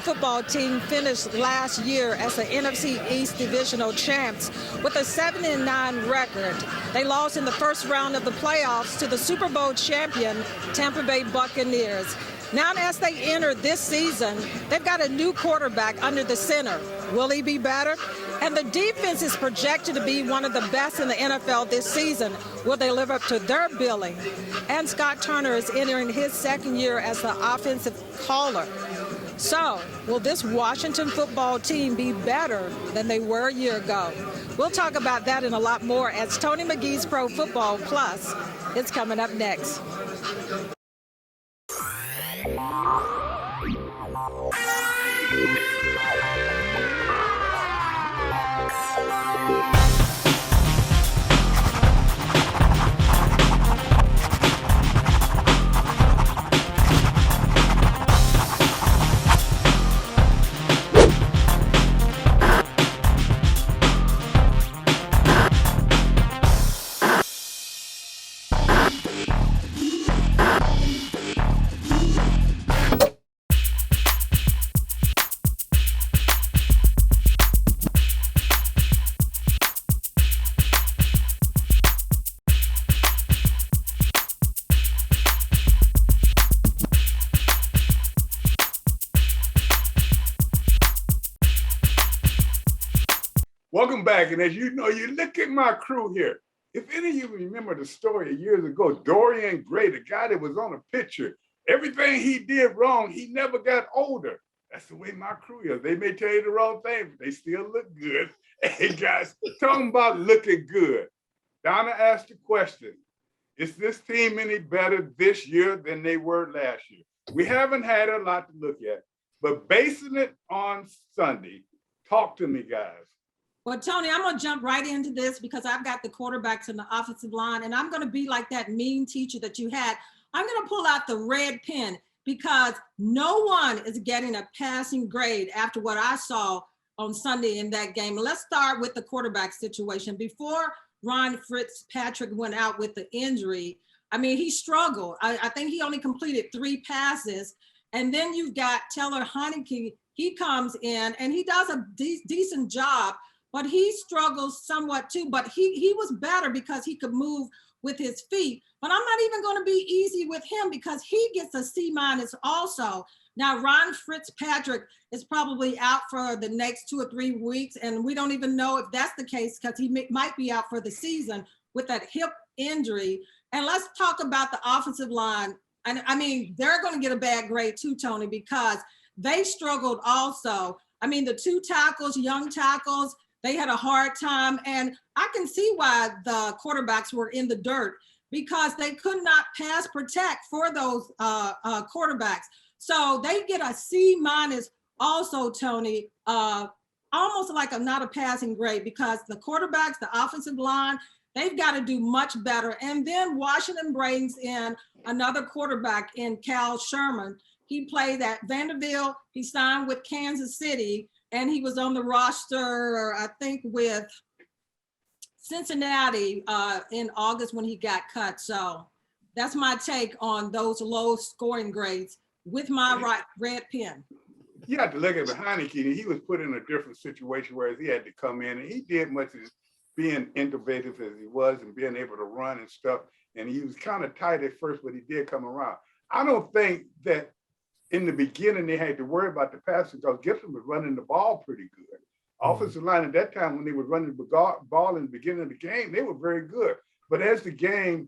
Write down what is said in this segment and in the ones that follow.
football team finished last year as the NFC East divisional champs with a 7-9 record. They lost in the first round of the playoffs to the Super Bowl champion Tampa Bay Buccaneers. Now, as they enter this season, they've got a new quarterback under the center. Will he be better? And the defense is projected to be one of the best in the NFL this season. Will they live up to their billing? And Scott Turner is entering his second year as the offensive caller. So, will this Washington football team be better than they were a year ago? We'll talk about that and a lot more as Tony McGee's Pro Football Plus is coming up next. Welcome back, and as you know, you look at my crew here. If any of you remember the story years ago, Dorian Gray, the guy that was on a picture, everything he did wrong, he never got older. That's the way my crew is. They may tell you the wrong thing, but they still look good. Hey guys, talking about looking good. Donna asked the question, is this team any better this year than they were last year? We haven't had a lot to look at, but basing it on Sunday, talk to me, guys. Well, Tony, I'm going to jump right into this because I've got the quarterbacks and the offensive line, and I'm going to be like that mean teacher that you had. I'm going to pull out the red pen because no one is getting a passing grade after what I saw on Sunday in that game. Let's start with the quarterback situation. Before Fritz went out with the injury, I mean, he struggled. I think he only completed 3 passes. And then you've got Taylor Heineke. He comes in and he does a decent job, but he struggles somewhat too. But he was better because he could move with his feet. But I'm not even going to be easy with him because he gets a C- also. Now, Fritz is probably out for the next 2 or 3 weeks, and we don't even know if that's the case because he might be out for the season with that hip injury. And let's talk about the offensive line. And I mean, they're going to get a bad grade too, Tony, because they struggled also. I mean, the 2 tackles, young tackles, they had a hard time. And I can see why the quarterbacks were in the dirt because they could not pass protect for those quarterbacks. So they get a C- also, Tony, almost like not a passing grade because the quarterbacks, the offensive line, they've got to do much better. And then Washington brings in another quarterback in Cal Sherman. He played at Vanderbilt. He signed with Kansas City, and he was on the roster, I think, with Cincinnati in August when he got cut. So that's my take on those low scoring grades with my red pen. You have to look at Heineke. He was put in a different situation where he had to come in, and he did much as being innovative as he was and being able to run and stuff. And he was kind of tight at first, but he did come around. I don't think that in the beginning they had to worry about the passing because Gibson was running the ball pretty good. Offensive line at that time when they were running the ball in the beginning of the game, they were very good. But as the game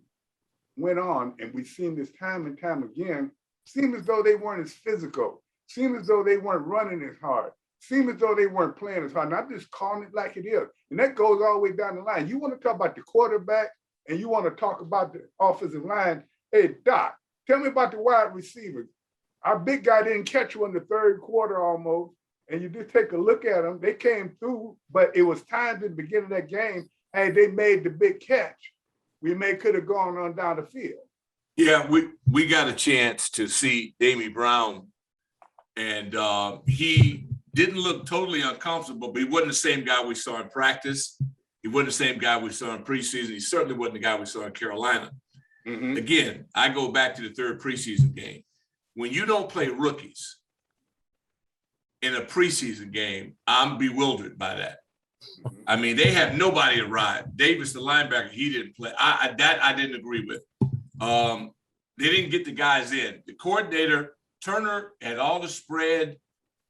went on, and we've seen this time and time again, seemed as though they weren't as physical, seemed as though they weren't running as hard, seemed as though they weren't playing as hard. And I'm just calling it like it is. And that goes all the way down the line. You want to talk about the quarterback and you want to talk about the offensive line. Hey, Doc, tell me about the wide receivers. Our big guy didn't catch one in the third quarter almost. And you just take a look at them. They came through, but it was timed at the beginning of that game. Hey, they made the big catch. We could have gone on down the field. Yeah, we got a chance to see Damie Brown, and he didn't look totally uncomfortable, but he wasn't the same guy we saw in practice. He wasn't the same guy we saw in preseason. He certainly wasn't the guy we saw in Carolina. Mm-hmm. Again, I go back to the third preseason game. When you don't play rookies, in a preseason game, I'm bewildered by that. I mean, they have nobody to ride. Davis, the linebacker, he didn't play. I didn't agree with. They didn't get the guys in. The coordinator, Turner, had all the spread.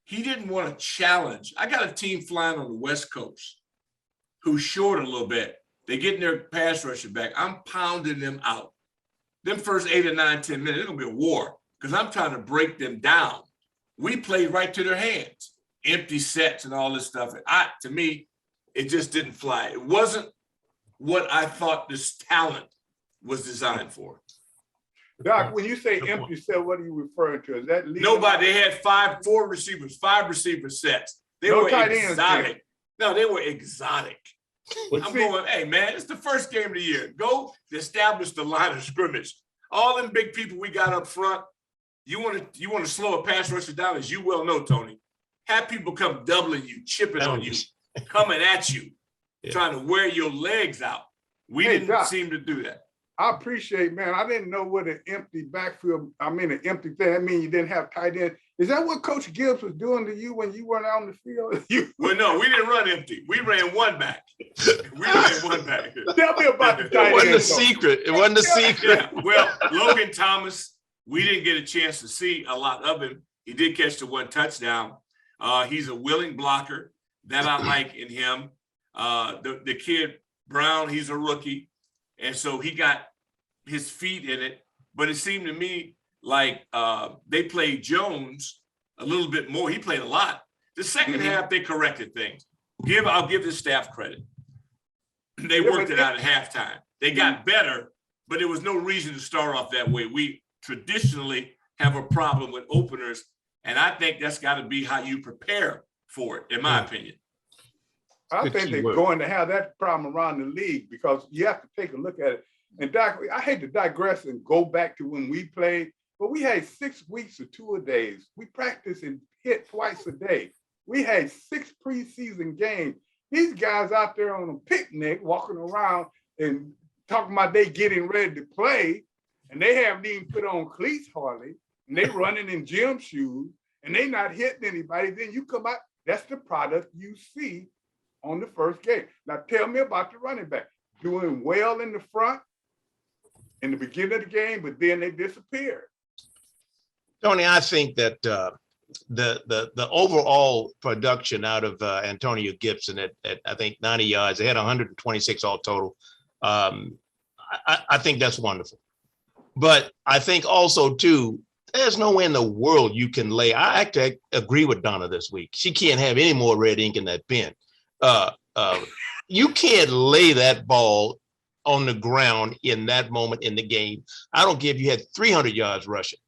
He didn't want to challenge. I got a team flying on the West Coast who's short a little bit. They getting their pass rusher back. I'm pounding them out. Them first 8 or 9, 10 minutes, it's going to be a war because I'm trying to break them down. We played right to their hands, empty sets and all this stuff. To me, it just didn't fly. It wasn't what I thought this talent was designed for. Doc, when you say empty set, what are you referring to? Is that nobody? They had 5 receiver sets. They were exotic. No, they were exotic. I'm going, hey man, it's the first game of the year. Go establish the line of scrimmage. All them big people we got up front. You want to slow a pass rusher down, as you well know, Tony. Have people come doubling you, chipping on you, coming at you, trying to wear your legs out. We didn't seem to do that. I appreciate, man. I didn't know what an empty backfield, an empty thing. That means you didn't have tight end. Is that what Coach Gibbs was doing to you when you weren't out on the field? Well, no, we didn't run empty. We ran one back. Tell me about the tight end. It wasn't a secret. It wasn't a secret. Yeah. Well, Logan Thomas, we didn't get a chance to see a lot of him. He did catch the 1 touchdown. He's a willing blocker. That I like in him. The kid, Brown, he's a rookie. And so he got his feet in it. But it seemed to me like they played Jones a little bit more. He played a lot. The second half, they corrected things. I'll give the staff credit. They worked it out at halftime. They got better, but there was no reason to start off that way. We traditionally have a problem with openers, and I think that's got to be how you prepare for it, in my opinion. I think they're going to have that problem around the league because you have to take a look at it. And Doc, I hate to digress and go back to when we played, but we had 6 weeks of 2-a-days. We practiced and hit twice a day. We had 6 preseason games. These guys out there on a picnic walking around and talking about they getting ready to play, and they haven't even put on cleats hardly, and they running in gym shoes, and they not hitting anybody. Then you come out, that's the product you see on the first game. Now tell me about the running back. Doing well in the front in the beginning of the game, but then they disappeared. Tony, I think that the overall production out of Antonio Gibson at I think 90 yards, they had 126 all total. I think that's wonderful. But I think also too, there's no way in the world you can lay. I actually agree with Donna this week. She can't have any more red ink in that pen. You can't lay that ball on the ground in that moment in the game. I don't care if you had 300 yards rushing.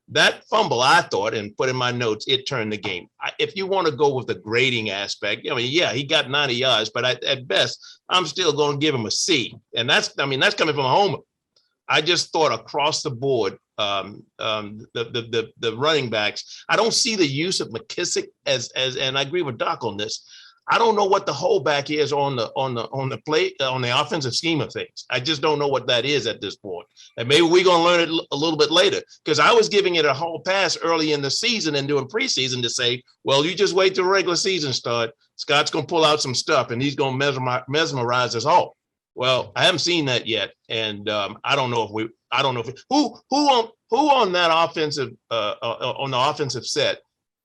That fumble, I thought, and put in my notes, it turned the game. If you want to go with the grading aspect, I mean, yeah, he got 90 yards, but at best, I'm still going to give him a C. And that's coming from a homer. I just thought across the board, the running backs, I don't see the use of McKissick and I agree with Doc on this. I don't know what the holdback is on the offensive scheme of things. I just don't know what that is at this point. And maybe we're going to learn it a little bit later, because I was giving it a whole pass early in the season and doing preseason to say, well, you just wait till the regular season start. Scott's going to pull out some stuff and he's going to mesmerize us all. Well, I haven't seen that yet. And I don't know if who on that offensive, on the offensive set,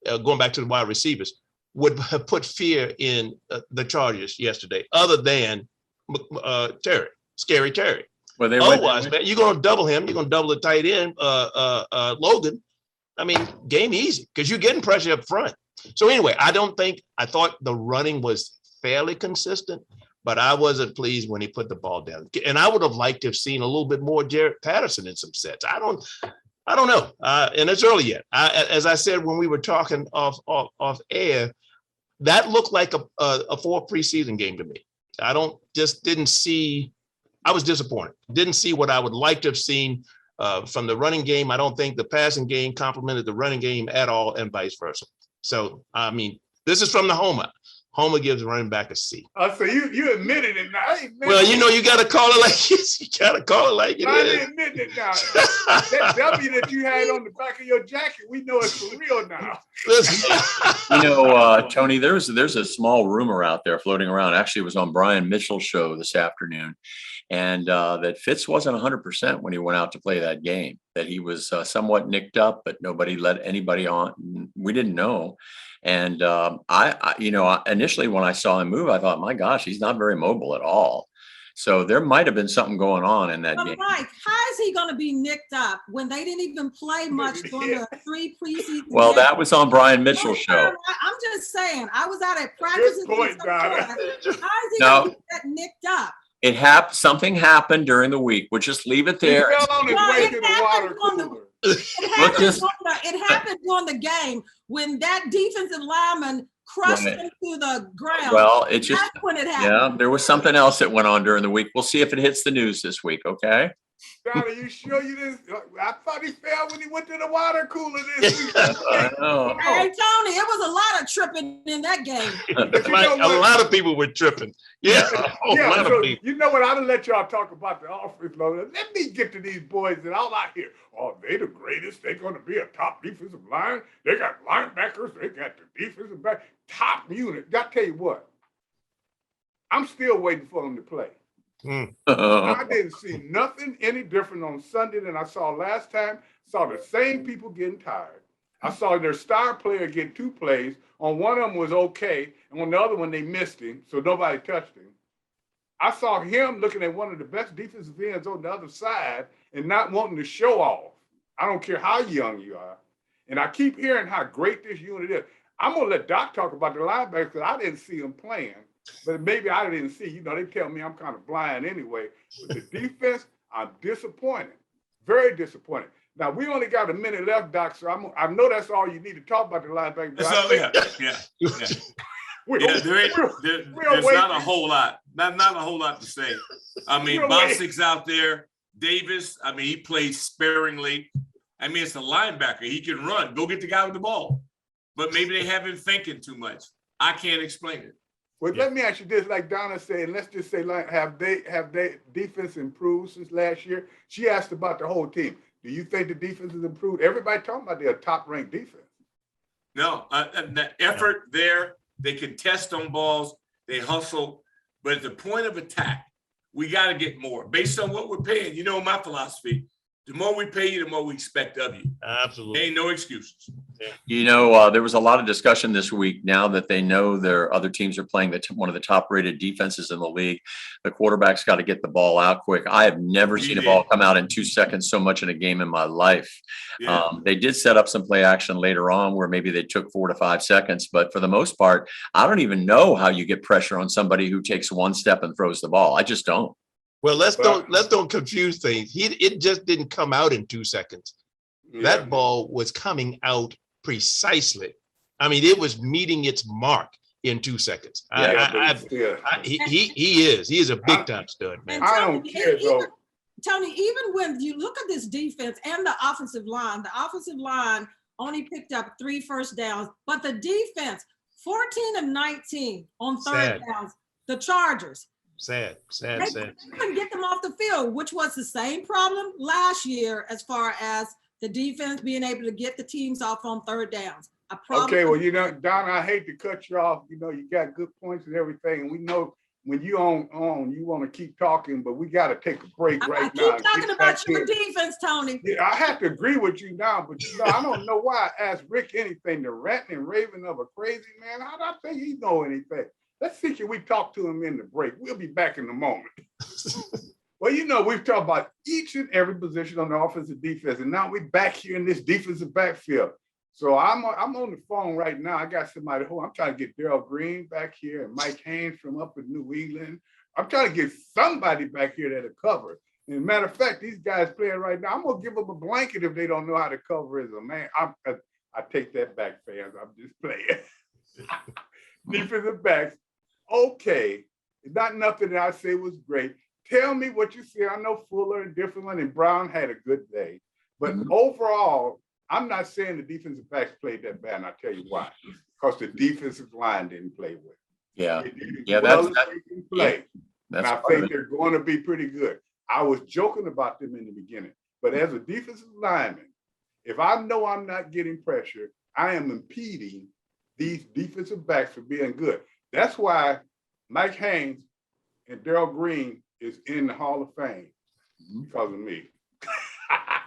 going back to the wide receivers, would have put fear in the Chargers yesterday, other than Scary Terry. Well, otherwise, man, you're going to double him. You're going to double the tight end, Logan. I mean, game easy because you're getting pressure up front. So anyway, I thought the running was fairly consistent, but I wasn't pleased when he put the ball down. And I would have liked to have seen a little bit more Jared Patterson in some sets. I don't know. And it's early yet. As I said, when we were talking off air, that looked like a full preseason game to me. I was disappointed. Didn't see what I would like to have seen from the running game. I don't think the passing game complemented the running game at all, and vice versa. So, I mean, this is from the homer. Homer gives running back a C. So you admitted it now. Well, you know, you got to call it like this. You got to call it like it I is. didn't admit it now. That W that you had on the back of your jacket, we know it's for real now. Listen. You know, Tony, there's a small rumor out there floating around. Actually, it was on Brian Mitchell's show this afternoon, and that Fitz wasn't 100% when he went out to play that game. That he was somewhat nicked up, but nobody let anybody on. We didn't know. And I, you know, initially when I saw him move, I thought, my gosh, he's not very mobile at all. So there might have been something going on in that But game. Mike, how is he going to be nicked up when they didn't even play much during the 3 preseason Well, games? that was on Brian Mitchell's show. I'm just saying, I was out at practice. Good point, Donna. How is he No. going to get nicked up? It happened. Something happened during the week. We'll just leave it He there. fell on his No, way it to the happened water on the- cooler. It happened during the game when that defensive lineman crushed Right. him to the ground. Well, it just, That's when it happened. yeah, there was something else that went on during the week. We'll see if it hits the news this week. Okay. Donna, you sure you didn't? I thought he fell when he went to the water cooler this week. I know. Hey, Tony, it was a lot of tripping in that game. But you Mike, know a what? lot of people were tripping. Yeah, a Yeah, lot so of people. you know what? I'll let y'all talk about the offense. Let me get to these boys that all out here. Oh, they the greatest. They're going to be a top defensive line. They got linebackers. They got the defensive back. Top unit. I tell you what. I'm still waiting for them to play. I didn't see nothing any different on Sunday than I saw last time. Saw the same people getting tired. I saw their star player get 2 plays. On one of them was okay, and on the other one they missed him, so nobody touched him. I saw him looking at one of the best defensive ends on the other side and not wanting to show off. I don't care how young you are. And I keep hearing how great this unit is. I'm going to let Doc talk about the linebackers because I didn't see them playing. But maybe I didn't see, you know, they tell me I'm kind of blind anyway. But the defense, I'm disappointed, very disappointed. Now, we only got a minute left, Doc, so I know that's all you need to talk about the linebackers. So yeah. There's not a whole lot, not a whole lot to say. I mean, Bostic's out there. Davis, I mean, he plays sparingly. I mean, it's a linebacker. He can run. Go get the guy with the ball. But maybe they have him thinking too much. I can't explain it. Well, let me ask you this, like Donna said, let's just say, like, have they defense improved since last year? She asked about the whole team. Do you think the defense has improved? Everybody talking about their top-ranked defense. No, the effort there, they contest on balls, they hustle, but at the point of attack, we got to get more. Based on what we're paying, you know my philosophy, the more we pay you, the more we expect of you. Absolutely. Ain't no excuses. You know, there was a lot of discussion this week now that they know their other teams are playing one of the top rated defenses in the league. The quarterback's got to get the ball out quick. I have never seen a ball come out in 2 seconds so much in a game in my life. Yeah. They did set up some play action later on where maybe they took 4 to 5 seconds, but for the most part, I don't even know how you get pressure on somebody who takes 1 step and throws the ball. I just don't. Well, let's don't confuse things. It just didn't come out in 2 seconds. That ball was coming out precisely. I mean, it was meeting its mark in 2 seconds. He is a big time stud, man. And I don't care, though. Tony, even when you look at this defense and the offensive line only picked up 3 first downs, but the defense, 14 of 19 on third downs, the Chargers. Sad. They couldn't get them off the field, which was the same problem last year as far as the defense being able to get the teams off on third downs. Okay, well, you know, Donna, I hate to cut you off. You know, you got good points and everything. And we know when you on, you want to keep talking, but we got to take a break right now. I keep talking about your defense, Tony. Yeah, I have to agree with you now, but you know, I don't know why I asked Rick anything. The ranting and raving of a crazy man. How do I think he know anything? Let's see, can we talk to him in the break? We'll be back in a moment. Well, you know, we've talked about each and every position on the offensive defense, and now we're back here in this defensive backfield. So I'm on the phone right now. I got somebody who I'm trying to get Darrell Green back here and Mike Haynes from up in New England. I'm trying to get somebody back here that'll cover. And matter of fact, these guys playing right now, I'm gonna give them a blanket if they don't know how to cover as a man. I take that back, fans. I'm just playing. Defensive backs. Okay, not nothing that I say was great. Tell me what you see. I know Fuller and Different and Brown had a good day, but overall, I'm not saying the defensive backs played that bad, and I'll tell you why. Because the defensive line didn't play well. Yeah. They did Yeah, well that's in play. And that's I part of think it. they're going to be pretty good. I was joking about them in the beginning, but as a defensive lineman, if I know I'm not getting pressure, I am impeding these defensive backs from being good. That's why Mike Haynes and Darrell Green is in the Hall of Fame because of me.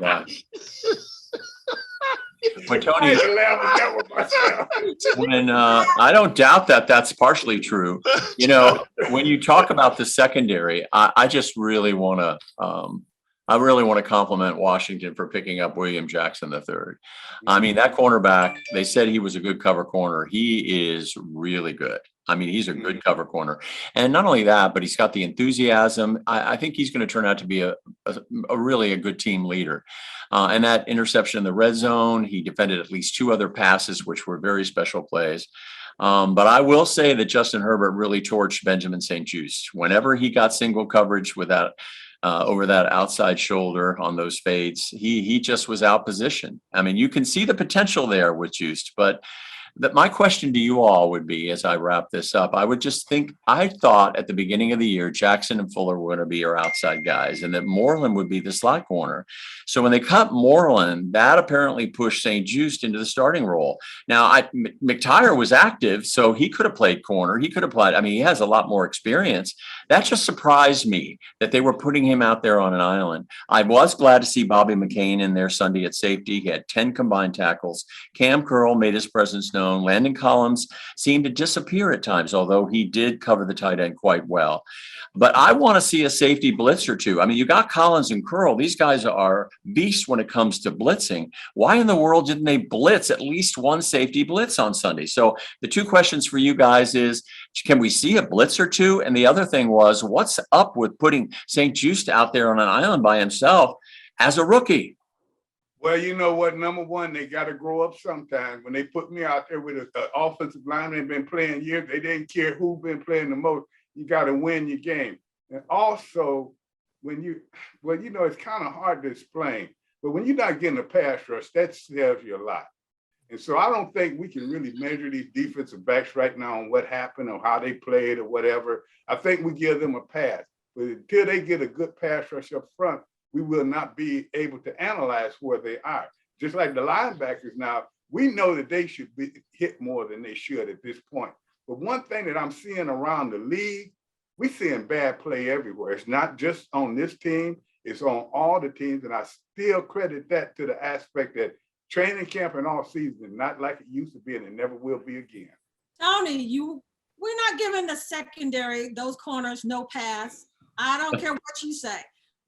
Yeah. But I Tony, had to laugh at that with myself. when I don't doubt that that's partially true. You know, when you talk about the secondary, I just really want to compliment Washington for picking up William Jackson III. I mean, that cornerback, they said he was a good cover corner. He is really good. I mean, he's a good cover corner. And not only that, but he's got the enthusiasm. I think he's going to turn out to be a really a good team leader. And that interception in the red zone, he defended at least 2 other passes, which were very special plays. But I will say that Justin Herbert really torched Benjamin St-Juste. Whenever he got single coverage with that over that outside shoulder on those fades, he just was out positioned. I mean, you can see the potential there with Juste, but my question to you all would be, as I wrap this up, I thought at the beginning of the year, Jackson and Fuller were going to be our outside guys and that Moreland would be the slot corner. So when they cut Moreland, that apparently pushed St-Juste into the starting role. Now, McTire was active, so he could have played corner. He could have played. I mean, he has a lot more experience. That just surprised me that they were putting him out there on an island. I was glad to see Bobby McCain in there Sunday at safety. He had 10 combined tackles. Cam Curl made his presence known. Landon Collins seemed to disappear at times, although he did cover the tight end quite well. But I want to see a safety blitz or two. I mean, you got Collins and Curl. These guys are beasts when it comes to blitzing. Why in the world didn't they blitz at least one safety blitz on Sunday? So the 2 questions for you guys is, can we see a blitz or two? And the other thing was, what's up with putting St-Juste out there on an island by himself as a rookie? Well, you know what? Number one, they got to grow up sometime. When they put me out there with an offensive lineman been playing years, they didn't care who been playing the most. You got to win your game. And also, it's kind of hard to explain, but when you're not getting a pass rush, that tells you a lot. And so I don't think we can really measure these defensive backs right now on what happened or how they played or whatever. I think we give them a pass. But until they get a good pass rush up front, we will not be able to analyze where they are. Just like the linebackers now, we know that they should be hit more than they should at this point. But one thing that I'm seeing around the league, we're seeing bad play everywhere. It's not just on this team, it's on all the teams. And I still credit that to the aspect that training camp and all season is not like it used to be, and it never will be again. Tony, we're not giving the secondary, those corners, no pass. I don't care what you say.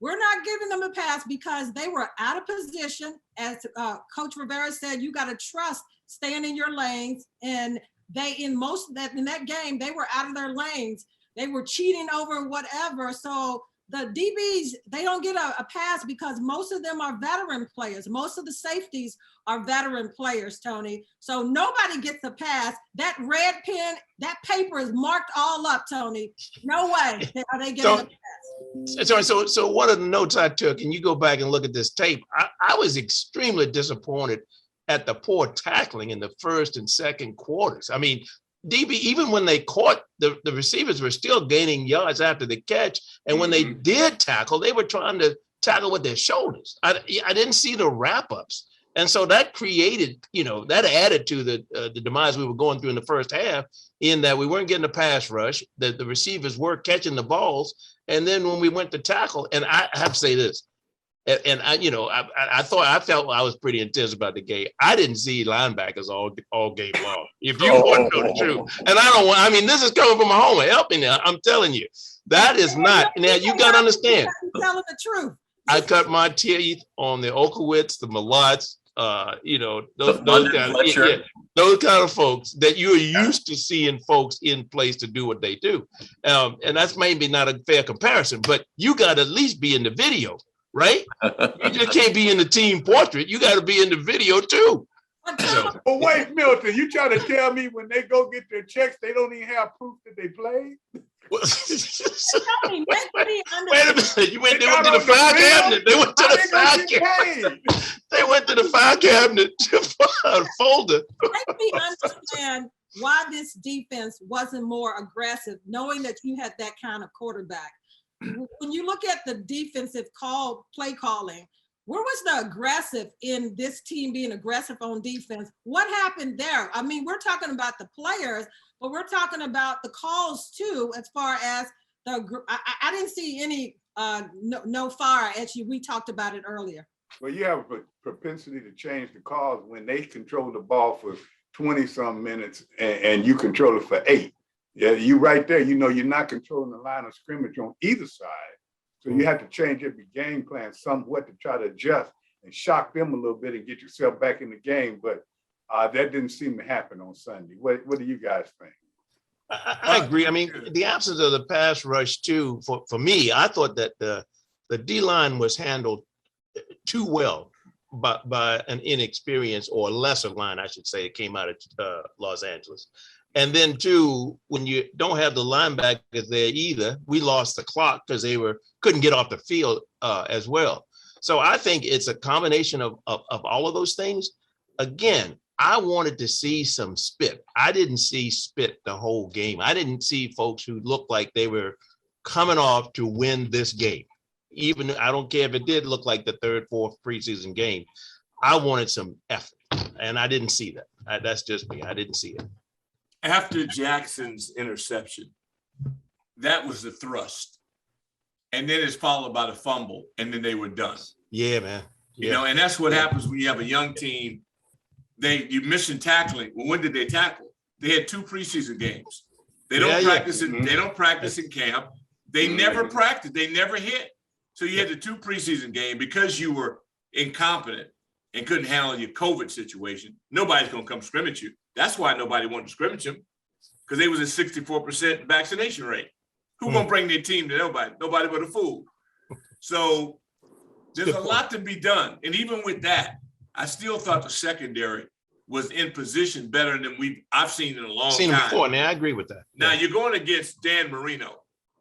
We're not giving them a pass because they were out of position. As Coach Rivera said, you got to trust staying in your lanes. And in that game, they were out of their lanes. They were cheating over whatever. So the DBs, they don't get a pass because most of them are veteran players. Most of the safeties are veteran players, Tony. So nobody gets a pass. That red pen, that paper is marked all up, Tony. No way are they getting a pass. So one of the notes I took, and you go back and look at this tape, I was extremely disappointed at the poor tackling in the first and second quarters. I mean, DB, even when they caught, the receivers were still gaining yards after the catch. And when they did tackle, they were trying to tackle with their shoulders. I didn't see the wrap-ups. And so that created, that added to the demise we were going through in the first half, in that we weren't getting a pass rush, that the receivers were catching the balls. And then when we went to tackle, and I have to say this, and I felt I was pretty intense about the game. I didn't see linebackers all game long. If you want to know the truth, and this is coming from a homer. Help me now. I'm telling you, that is not. Now you got to understand. Telling the truth. I cut my teeth on the Okowitz, the Malots, those kind of folks that you're used to seeing folks in place to do what they do. And that's maybe not a fair comparison, but you got to at least be in the video, right? You just can't be in the team portrait. You got to be in the video too. But wait, Milton, you trying to tell me when they go get their checks, they don't even have proof that they played? Wait a minute. They went to the file cabinet. They went to the file cabinet. They went to the file cabinet to find a folder. Make me understand why this defense wasn't more aggressive, knowing that you had that kind of quarterback. When you look at the defensive play calling, where was the aggressive in this team being aggressive on defense? What happened there? I mean, we're talking about the players, but we're talking about the calls too, as far as I didn't see any no fire, as we talked about it earlier. Well, you have a propensity to change the calls when they control the ball for 20-some minutes and you control it for 8. Yeah, you right there, you know, you're not controlling the line of scrimmage on either side. So you have to change every game plan somewhat to try to adjust and shock them a little bit and get yourself back in the game. But that didn't seem to happen on Sunday. What do you guys think? I agree. I mean, the absence of the pass rush too, for me, I thought that the D-line was handled too well by an inexperienced or lesser line, I should say, it came out of Los Angeles. And then too, when you don't have the linebackers there either, we lost the clock because they couldn't get off the field as well. So I think it's a combination of all of those things. Again, I wanted to see some spit. I didn't see spit the whole game. I didn't see folks who looked like they were coming off to win this game. Even I don't care if it did look like the third, fourth preseason game. I wanted some effort, and I didn't see that. That's just me. I didn't see it. After Jackson's interception, that was the thrust. And then it's followed by the fumble, and then they were done. Yeah, man. Yeah. You know, and that's what happens when you have a young team. You missing tackling. Well, when did they tackle? They had 2 preseason games. They don't practice it. They don't practice in camp. They never practice. They never hit. So you had the 2 preseason game because you were incompetent and couldn't handle your COVID situation. Nobody's going to come scrimmage you. That's why nobody wanted to scrimmage him, because they was at 64% vaccination rate. Who gonna bring their team to nobody? Nobody but a fool. So there's a lot to be done. And even with that, I still thought the secondary was in position better than I've seen in a long time. Before, man. I agree with that. Now you're going against Dan Marino,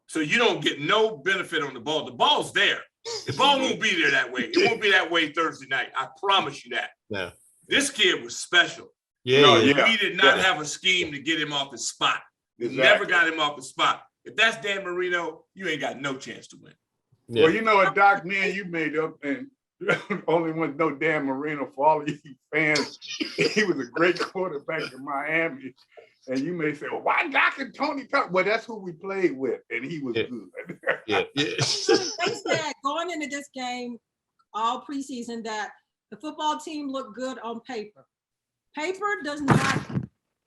so you don't get no benefit on the ball. The ball's there. The ball won't be there that way. It won't be that way Thursday night. I promise you that. Yeah. This kid was special. Yeah, we did not have a scheme to get him off his spot. We never got him off the spot. If that's Dan Marino, you ain't got no chance to win. Yeah. Well, you know what, Doc, me and you made up, and only one know Dan Marino for all of you fans. He was a great quarterback in Miami. And you may say, well, why Doc and Tony talk? Well, that's who we played with, and he was good. They said going into this game all preseason that the football team looked good on paper. Paper does not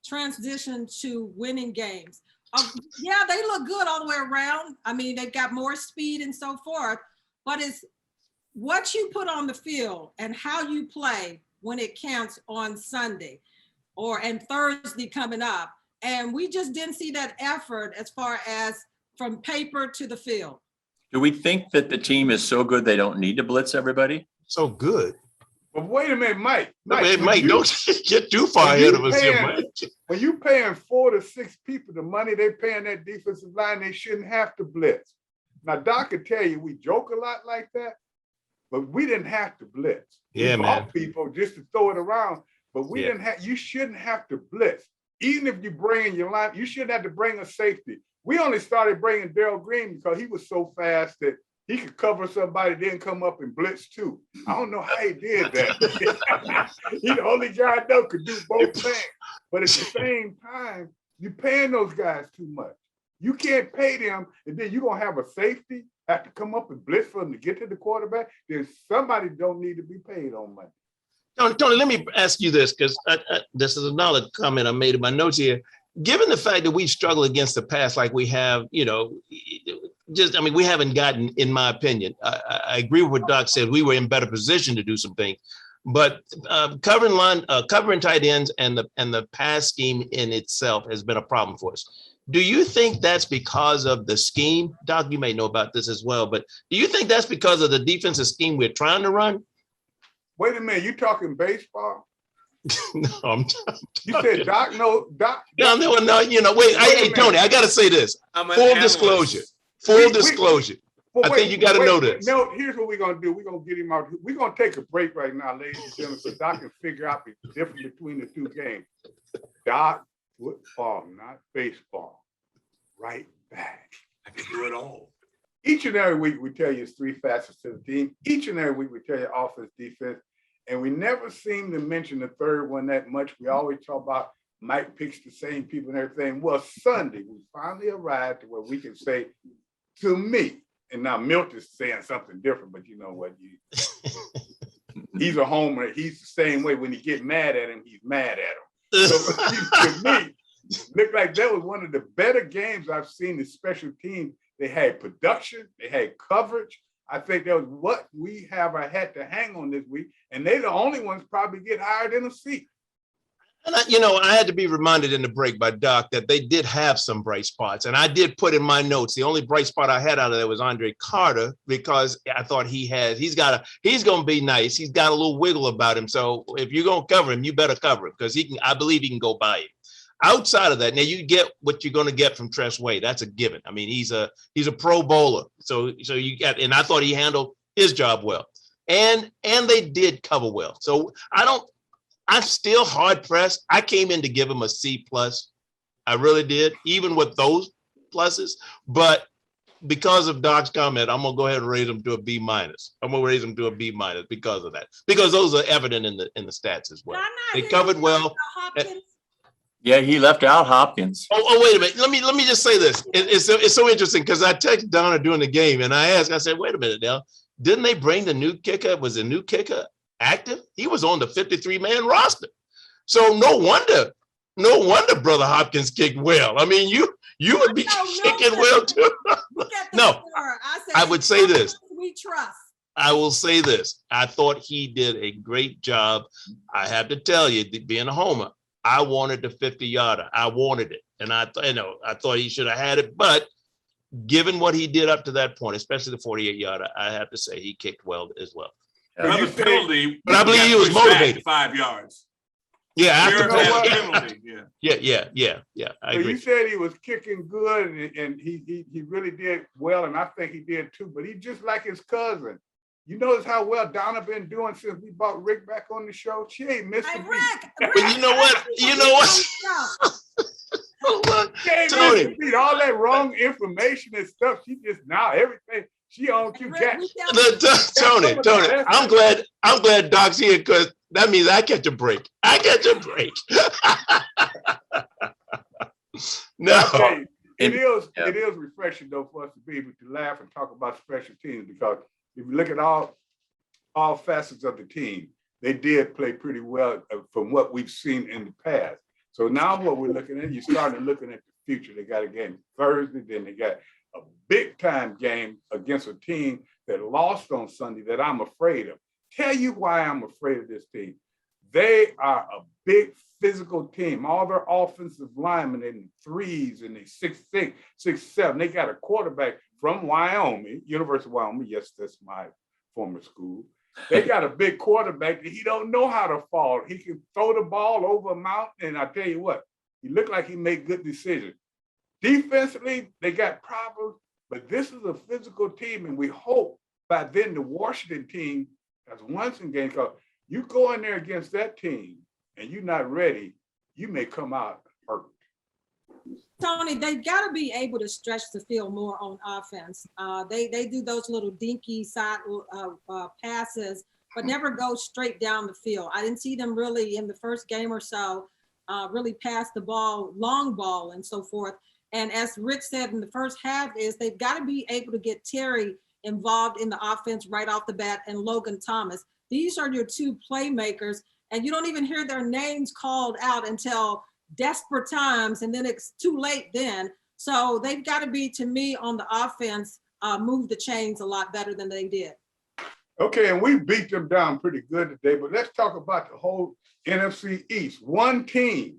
transition to winning games. Yeah, they look good all the way around. I mean, they've got more speed and so forth, but it's what you put on the field and how you play when it counts on Sunday and Thursday coming up. And we just didn't see that effort as far as from paper to the field. Do we think that the team is so good they don't need to blitz everybody? So good. But wait a minute, Mike. Mike, don't get too far ahead of us here, Mike. When you're paying 4 to 6 people the money they're paying that defensive line, they shouldn't have to blitz. Now, Doc could tell you we joke a lot like that, but we didn't have to blitz. Yeah, we man. People just to throw it around, but we didn't have. You shouldn't have to blitz. Even if you bring in your line, you shouldn't have to bring a safety. We only started bringing Darryl Green because he was so fast that he could cover somebody, then come up and blitz too. I don't know how he did that. He's the only guy I know could do both things. But at the same time, you're paying those guys too much. You can't pay them, and then you're going to have a safety have to come up and blitz for them to get to the quarterback. Then somebody don't need to be paid on money. Tony, let me ask you this, because this is another comment I made in my notes here. Given the fact that we struggle against the pass like we have, we haven't gotten, in my opinion, I agree with what Doc said. We were in better position to do some things, but covering tight ends and the pass scheme in itself has been a problem for us. Do you think that's because of the scheme? Doc, you may know about this as well, but do you think that's because of the defensive scheme we're trying to run? Wait a minute, you talking baseball? No, I'm you said Doc, no, Doc. No, wait, hey, Tony, I got to say this. Full disclosure. I think you got to know this. No, here's what we're going to do. We're going to get him out. We're going to take a break right now, ladies and gentlemen, so Doc can figure out the difference between the two games. Doc, football, not baseball. Right back. I can do it all. Each and every week we tell you it's three facets to the team. Each and every week we tell you offense, defense, and we never seem to mention the third one that much. We always talk about Mike picks the same people and everything. Well, Sunday we finally arrived to where we can say, to me, and now Milt is saying something different, but you know what? He's a homer. He's the same way. When you get mad at him, he's mad at him. So to me, looked like that was one of the better games I've seen in special teams. They had production, they had coverage. I think that was what we have our hat to hang on this week. And they're the only ones probably get hired in a seat. And I had to be reminded in the break by Doc that they did have some bright spots. And I did put in my notes, the only bright spot I had out of there was Andre Carter, because I thought he's going to be nice. He's got a little wiggle about him. So if you're going to cover him, you better cover him, because I believe he can go by you. Outside of that, now you get what you're going to get from Tress Way. That's a given. I mean, he's a pro bowler. So you got, and I thought he handled his job well. And they did cover well. So I'm still hard pressed. I came in to give him a C+. I really did, even with those pluses. But because of Doc's comment, I'm gonna go ahead and raise him to a B-. I'm gonna raise him to a B- because of that. Because those are evident in the stats as well. They covered well. Yeah, he left out Hopkins. Oh, wait a minute. Let me just say this. It's so interesting, because I texted Donna during the game and I said, wait a minute now. Didn't they bring the new kicker? Was the new kicker active? He was on the 53-man roster. So no wonder Brother Hopkins kicked well. I mean, you would be kicking well too. No, I would say this. We trust. I will say this. I thought he did a great job. I have to tell you, being a homer, I wanted the 50-yarder. I wanted it. And I thought he should have had it. But given what he did up to that point, especially the 48-yarder, I have to say he kicked well as well. Another penalty, but I believe he was motivated. 5 yards. Yeah, after penalty. Yeah. I agree. You said he was kicking good, and he really did well, and I think he did too. But he just like his cousin. You notice how well Donna been doing since we brought Rick back on the show? She ain't missed a beat. But you know what? Tony, all that wrong information and stuff. She just now everything she on cue. Tony, I'm glad Doc's here, because that means I catch a break. No. Okay. It is refreshing though for us to be able to laugh and talk about special teams, because if you look at all facets of the team, they did play pretty well from what we've seen in the past. So now what we're looking at, you're starting looking at the future. They got a game Thursday, then they got a big time game against a team that lost on Sunday that I'm afraid of. Tell you why I'm afraid of this team. They are a big physical team. All their offensive linemen in the 3s and they 6'6", 6'7". They got a quarterback from Wyoming, University of Wyoming. Yes, that's my former school. They got a big quarterback that he don't know how to fall. He can throw the ball over a mountain, and I tell you what, he looked like he made good decisions. Defensively, they got problems, but this is a physical team, and we hope by then the Washington team has won some games, because you go in there against that team and you're not ready, you may come out hurt. Tony, they've got to be able to stretch the field more on offense. They do those little dinky side passes, but never go straight down the field. I didn't see them really in the first game or so really pass the ball, long ball and so forth. And as Rich said in the first half is they've got to be able to get Terry involved in the offense right off the bat, and Logan Thomas. These are your two playmakers, and you don't even hear their names called out until desperate times, and then it's too late then. So they've got to be, to me, on the offense, move the chains a lot better than they did. Okay, and we beat them down pretty good today, but let's talk about the whole NFC East. One team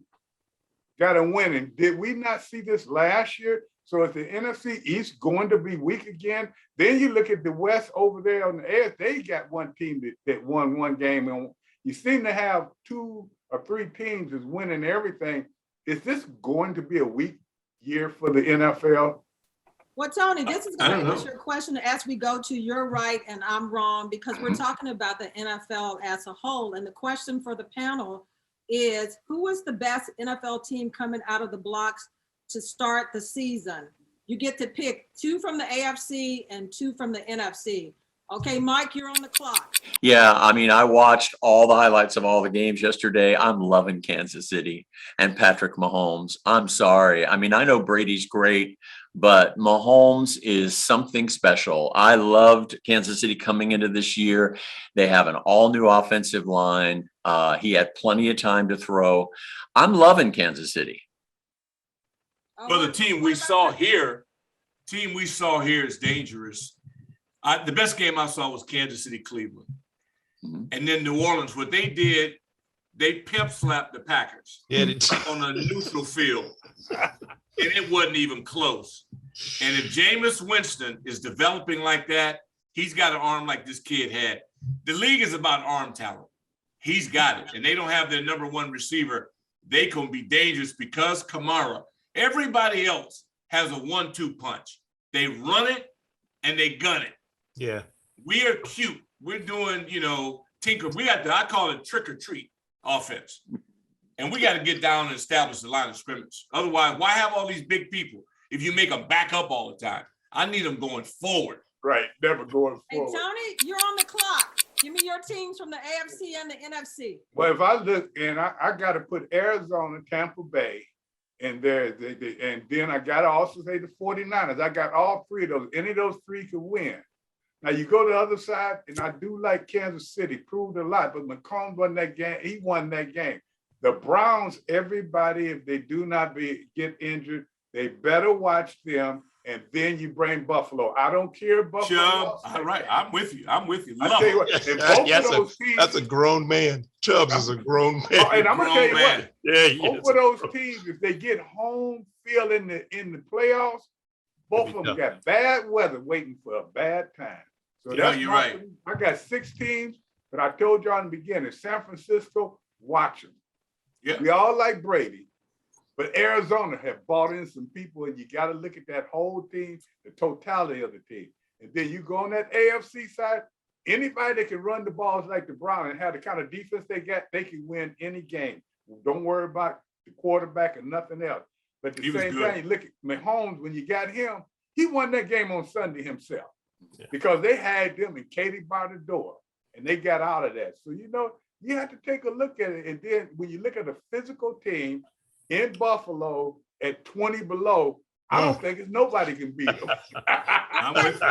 got a win, and did we not see this last year? So is the NFC East going to be weak again? Then you look at the West over there on the edge, they got one team that won one game, and you seem to have 2 or 3 teams is winning everything. Is this going to be a weak year for the NFL? Well, Tony, this is going to answer your question as we go to you're right and I'm wrong, because we're talking about the NFL as a whole. And the question for the panel is who is the best NFL team coming out of the blocks to start the season? You get to pick 2 from the AFC and 2 from the NFC. Okay, Mike, you're on the clock. Yeah, I mean, I watched all the highlights of all the games yesterday. I'm loving Kansas City and Patrick Mahomes. I'm sorry. I mean, I know Brady's great, but Mahomes is something special. I loved Kansas City coming into this year. They have an all-new offensive line. He had plenty of time to throw. I'm loving Kansas City. Well, the team we saw here is dangerous. The best game I saw was Kansas City, Cleveland. Mhm. And then New Orleans, what they did, they pimp slapped the Packers on a neutral field. And it wasn't even close. And if Jameis Winston is developing like that, he's got an arm like this kid had. The league is about arm talent. He's got it. And they don't have their number 1 receiver. They can be dangerous because Kamara. Everybody else has a 1-2 punch. They run it and they gun it. Yeah. We are cute. We're doing, tinker. I call it trick or treat offense. And we got to get down and establish the line of scrimmage. Otherwise, why have all these big people if you make them back up all the time? I need them going forward. Right, never going Hey, forward. Tony, you're on the clock. Give me your teams from the AFC and the NFC. Well, if I look, and I got to put Arizona, Tampa Bay, and there, and then I got to also say the 49ers. I got all 3 of those. Any of those 3 could win. Now you go to the other side, and I do like Kansas City, proved a lot, but McCombs won that game. He won that game. The Browns, everybody, if they do not get injured, they better watch them, and then you bring Buffalo. I don't care Buffalo. Chubb, all right, I'm with you. I Love tell you it. what, and both Yes, of those teams, That's a grown man. Chubbs is a grown man. oh, and I'm gonna tell you Grown man. what, Yeah, he both is. of those teams, if they get home field in the playoffs, both of them got bad weather waiting for a bad time. So Yeah, you're right. I got 6 teams, but I told y'all in the beginning, San Francisco, watch them. Yeah. We all like Brady, but Arizona have bought in some people, and you got to look at that whole team, the totality of the team. And then you go on that AFC side, anybody that can run the balls like the Browns and have the kind of defense they got, they can win any game. Don't worry about the quarterback and nothing else. But at the He was same good. time, you look at Mahomes, when you got him, he won that game on Sunday himself. Yeah. Because they had them and Katie by the door, and they got out of that. So, you have to take a look at it. And then when you look at a physical team in Buffalo at 20 below, I don't think it's nobody can beat them. I'm with you.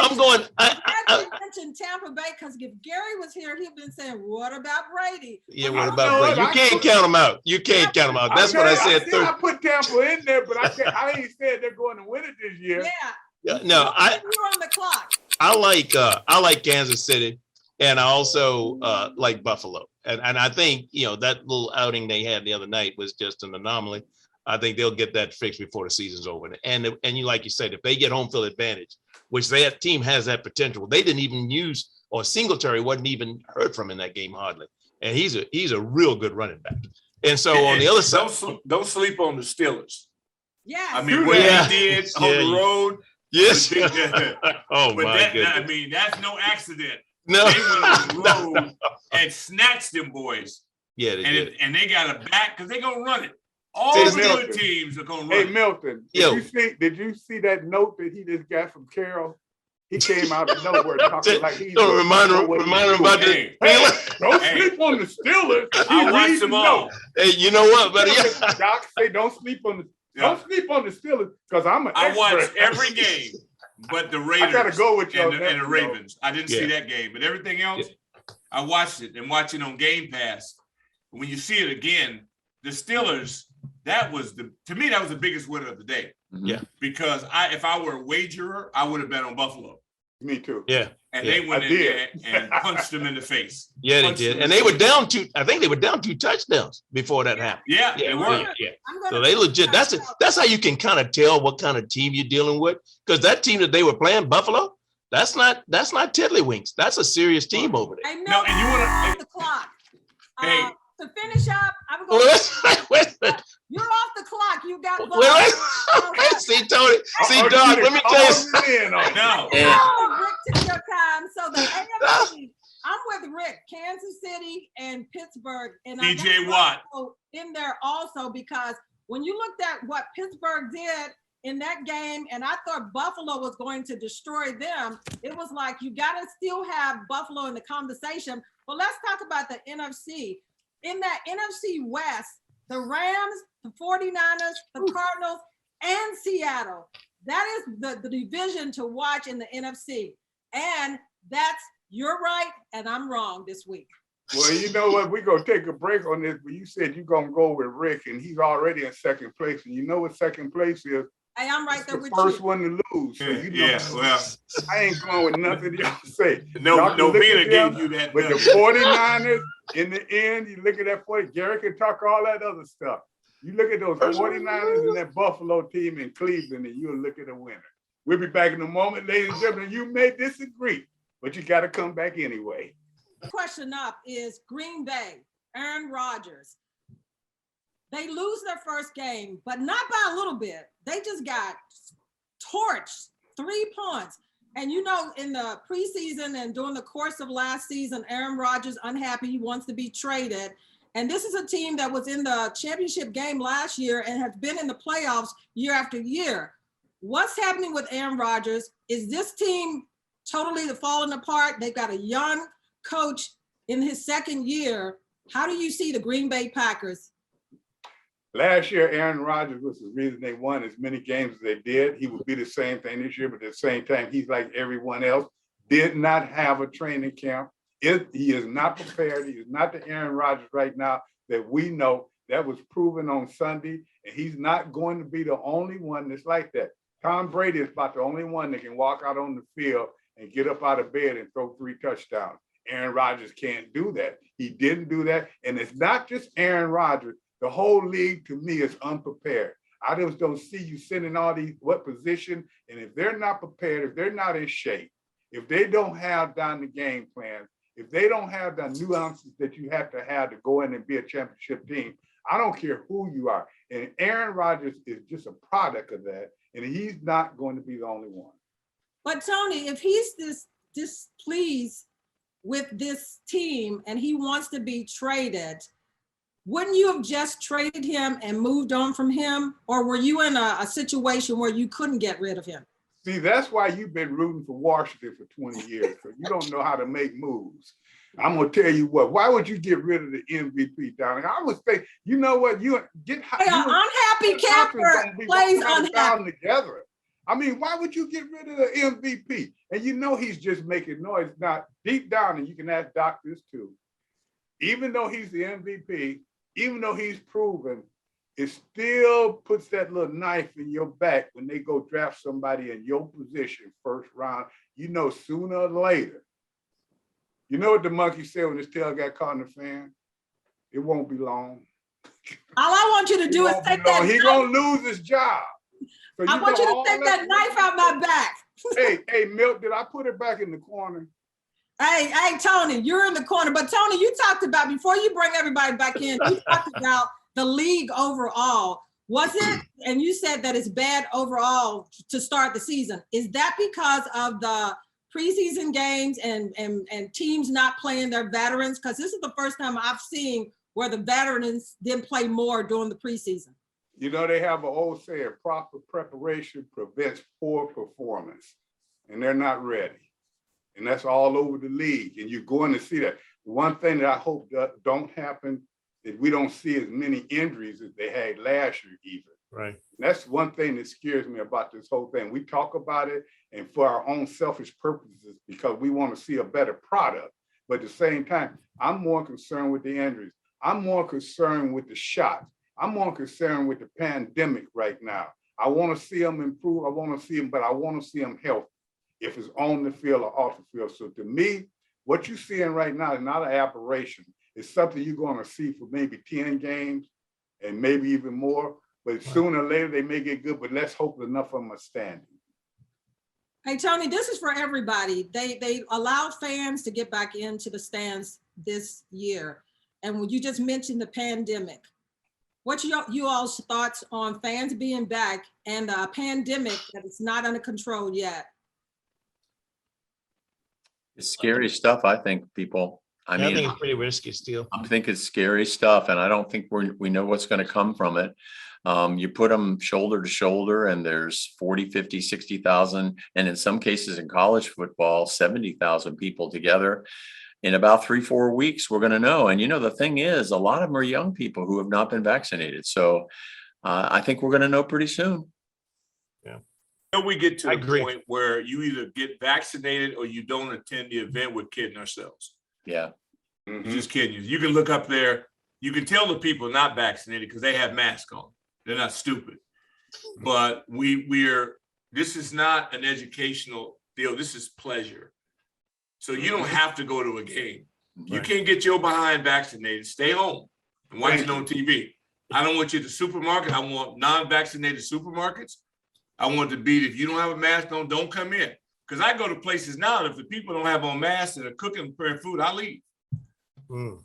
I'm going. I mentioned Tampa Bay because if Gary was here, he'd been saying, "What about Brady?" Yeah, Well, what about Brady? You can't count them out. You can't count them out. That's what I said. I put Tampa in there, but I ain't said they're going to win it this year. Yeah. Yeah, no, You're on the clock. I like Kansas City, and I also like Buffalo. And I think, that little outing they had the other night was just an anomaly. I think they'll get that fixed before the season's over. And like you said, if they get home field advantage, which that team has that potential, they didn't even use, or Singletary wasn't even heard from in that game hardly. And he's a real good running back. And so on the other side, don't sleep on the Steelers. Yes. I mean, what Yeah. he did on Yeah, the road. yes. But Oh my goodness. that's no accident. No. They went on the road and snatched them boys. Yeah, they did. And they got a back because they're gonna run it. All Hey, the Milton. good teams are gonna run Hey, it. Milton, Yo. did you see that note that he just got from Carol? He came out of nowhere talking like he's Don't remind him about the. Hey, Don't Hey. sleep on the Steelers. I He watched reads them the all. note. Hey, you know what, buddy? Doc say don't sleep on the Yeah. don't sleep on the Steelers because I'm an I expert. watched every game, but the Raiders I gotta go with you and on the, and the that, Ravens. I didn't see Yeah. that game, but everything else, I watched it and watching on Game Pass. When you see it again, the Steelers, to me, that was the biggest winner of the day. Yeah. Because if I were a wagerer, I would have bet on Buffalo. Me too. Yeah. And Yeah, they went I in did. there and punched them in the face. Yeah, they Punched did. them And in they the were face. I think they were down 2 touchdowns before that happened. Yeah, they were. Yeah. I'm gonna So they legit, that's how you can kind of tell what kind of team you're dealing with. Because that team that they were playing, Buffalo, that's not tiddlywinks. That's a serious team over there. I know. No, and you wanna- off the clock. Hey. To finish up, I'm Wait, going. wait, wait, You're off the clock. You got. wait. See, Tony, see, Oh, Doc, you let me done tell you. called me in on it. No. Yeah. Rick, take your time. So the AFC, I'm with Rick, Kansas City and Pittsburgh. And TJ I got Watt Buffalo in there also, because when you looked at what Pittsburgh did in that game, and I thought Buffalo was going to destroy them, it was like, you got to still have Buffalo in the conversation. But let's talk about the NFC. In that NFC West, the Rams, the 49ers, the Cardinals, and Seattle. That is the division to watch in the NFC. And that's, you're right, and I'm wrong this week. Well, you know what? We're going to take a break on this, but you said you're going to go with Rick, and he's already in second place. And you know what second place is? Hey, I'm right there with you. First one to lose. So you know, well, I ain't going with nothing y'all say. Novena gave you that. With the 49ers, in the end, you look at that 40, Gary can talk all that other stuff. You look at those 49ers and that Buffalo team in Cleveland, and you'll look at a winner. We'll be back in a moment, ladies and gentlemen. You may disagree, but you got to come back anyway. Question up is Green Bay, Aaron Rodgers. They lose their first game, but not by a little bit. They just got torched, 3 points. And you know, in the preseason and during the course of last season, Aaron Rodgers unhappy, he wants to be traded. And this is a team that was in the championship game last year and has been in the playoffs year after year. What's happening with Aaron Rodgers? Is this team totally falling apart? They've got a young coach in his second year. How do you see the Green Bay Packers? Last year, Aaron Rodgers was the reason they won as many games as they did. He would be the same thing this year, but at the same time, he's like everyone else, did not have a training camp. He is not prepared. He is not the Aaron Rodgers right now that we know. That was proven on Sunday, and he's not going to be the only one that's like that. Tom Brady is about the only one that can walk out on the field and get up out of bed and throw 3 touchdowns. Aaron Rodgers can't do that. He didn't do that, and it's not just Aaron Rodgers. The whole league, to me, is unprepared. I just don't see you sending all these, what position, and if they're not prepared, if they're not in shape, if they don't have down the game plan, if they don't have the nuances that you have to go in and be a championship team, I don't care who you are. And Aaron Rodgers is just a product of that, and he's not going to be the only one. But Tony, if he's displeased with this team and he wants to be traded, wouldn't you have just traded him and moved on from him? Or were you in a situation where you couldn't get rid of him? See, that's why you've been rooting for Washington for 20 years, because you don't know how to make moves. I'm going to tell you what, why would you get rid of the MVP down there? I would say, you know what, you get unhappy camper plays unhappy together. I mean, why would you get rid of the MVP? And you know he's just making noise. Now, deep down, and you can ask doctors too, even though he's the MVP, even though he's proven, it still puts that little knife in your back when they go draft somebody in your position first round. You know, sooner or later, you know what the monkey said when his tail got caught in the fan? It won't be long. All I want you to do is take that. He's going to lose his job. So I want you to take that knife out my back. Hey, Milt, did I put it back in the corner? Hey, Tony, you're in the corner. But Tony, you talked about, before you bring everybody back in, you talked about the league overall. Was it, and you said that it's bad overall to start the season. Is that because of the preseason games and teams not playing their veterans? Because this is the first time I've seen where the veterans didn't play more during the preseason. You know, they have an old saying, proper preparation prevents poor performance, and they're not ready. And that's all over the league, and you're going to see that. One thing that I hope that don't happen is we don't see as many injuries as they had last year either. Right. And that's one thing that scares me about this whole thing. We talk about it and for our own selfish purposes because we want to see a better product. But at the same time, I'm more concerned with the injuries. I'm more concerned with the shots. I'm more concerned with the pandemic right now. I want to see them improve. I want to see them, but I want to see them healthy, if it's on the field or off the field. So to me, what you're seeing right now is not an aberration. It's something you're going to see for maybe 10 games and maybe even more. But sooner or later, they may get good, but let's hope enough of them are standing. Hey, Tony, this is for everybody. They allowed fans to get back into the stands this year. And when you just mentioned the pandemic, what's you all's thoughts on fans being back and a pandemic that is not under control yet? It's scary stuff, I think, people. I I think mean, it's pretty risky still. I think it's scary stuff, and I don't think we know what's going to come from it. You put them shoulder to shoulder and there's 40, 50, 60,000, and in some cases in college football, 70,000 people together. In about 3-4 weeks, we're going to know. And the thing is, a lot of them are young people who have not been vaccinated. So I think we're going to know pretty soon. Until we get to I the agree. point where you either get vaccinated or you don't attend the event, we're kidding ourselves. Yeah. We're just kidding you. You can look up there. You can tell the people not vaccinated because they have masks on. They're not stupid. But this is not an educational deal. This is pleasure. So you don't have to go to a game. You can't get your behind vaccinated. Stay home and watch it on TV. I don't want you at the supermarket. I want non-vaccinated supermarkets. I want to be, if you don't have a mask on, don't come in. Because I go to places now, if the people don't have on masks and are cooking and preparing food, I leave. Mm,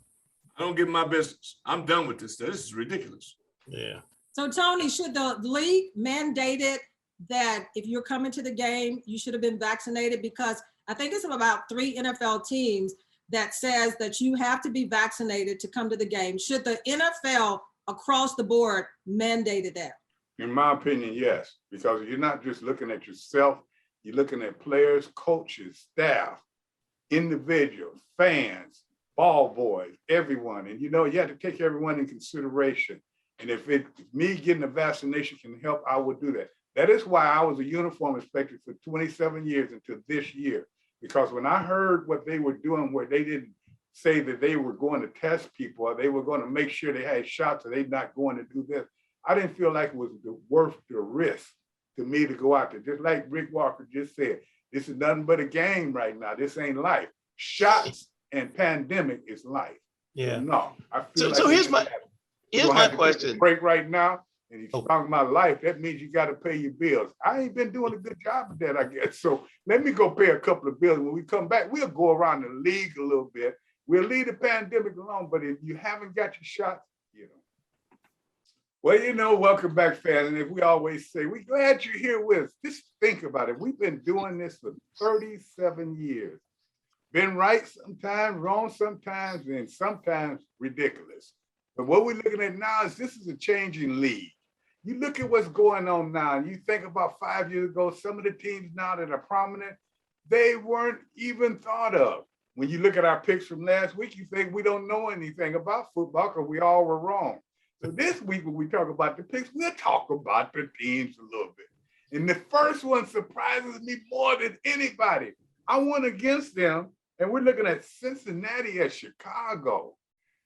I don't give my business. I'm done with this stuff. This is ridiculous. yeah. So Tony, should the league mandate it that if you're coming to the game, you should have been vaccinated? Because I think it's about 3 NFL teams that says that you have to be vaccinated to come to the game. Should the NFL across the board mandate that? In my opinion, yes, because you're not just looking at yourself, you're looking at players, coaches, staff, individuals, fans, ball boys, everyone. And you have to take everyone in consideration. And if me getting a vaccination can help, I would do that. That is why I was a uniform inspector for 27 years until this year. Because when I heard what they were doing, where they didn't say that they were going to test people or they were going to make sure they had shots or they're not going to do this, I didn't feel like it was worth the risk to me to go out there. Just like Rick Walker just said, this is nothing but a game right now. This ain't life. Shots and pandemic is life. Yeah. No, I feel So here's my question. Break right now, and he's Oh. talking about life. That means you got to pay your bills. I ain't been doing a good job of that, I guess. So let me go pay a couple of bills. When we come back, we'll go around the league a little bit. We'll leave the pandemic alone. But if you haven't got your shots, Well, welcome back, fans. And if we always say, we're glad you're here with us. Just think about it. We've been doing this for 37 years. Been right sometimes, wrong sometimes, and sometimes ridiculous. But what we're looking at now is this is a changing league. You look at what's going on now, and you think about 5 years ago, some of the teams now that are prominent, they weren't even thought of. When you look at our picks from last week, you think we don't know anything about football because we all were wrong. So this week, when we talk about the picks, we'll talk about the teams a little bit. And the first one surprises me more than anybody. I went against them, and we're looking at Cincinnati at Chicago.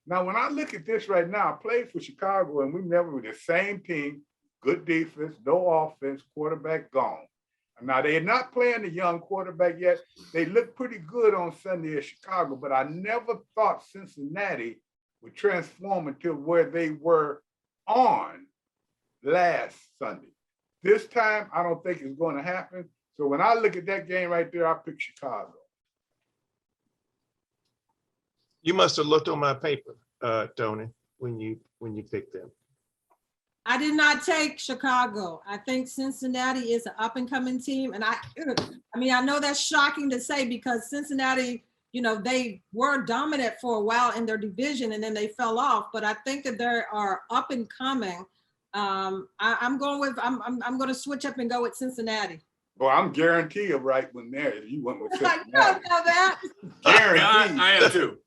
Now, when I look at this right now, I played for Chicago, and we never were the same team, good defense, no offense, quarterback gone. Now, they're not playing the young quarterback yet. They look pretty good on Sunday at Chicago, but I never thought Cincinnati would transform into where they were on last Sunday. This time, I don't think it's going to happen. So when I look at that game right there, I pick Chicago. You must have looked on my paper, Tony, when you picked them. I did not take Chicago. I think Cincinnati is an up and coming team. And I know that's shocking to say because Cincinnati, they were dominant for a while in their division and then they fell off. But I think that they are up and coming. I'm going to switch up and go with Cincinnati. Well, I'm guaranteed a right one there. You went with I Cincinnati. know that. Guaranteed. I am too.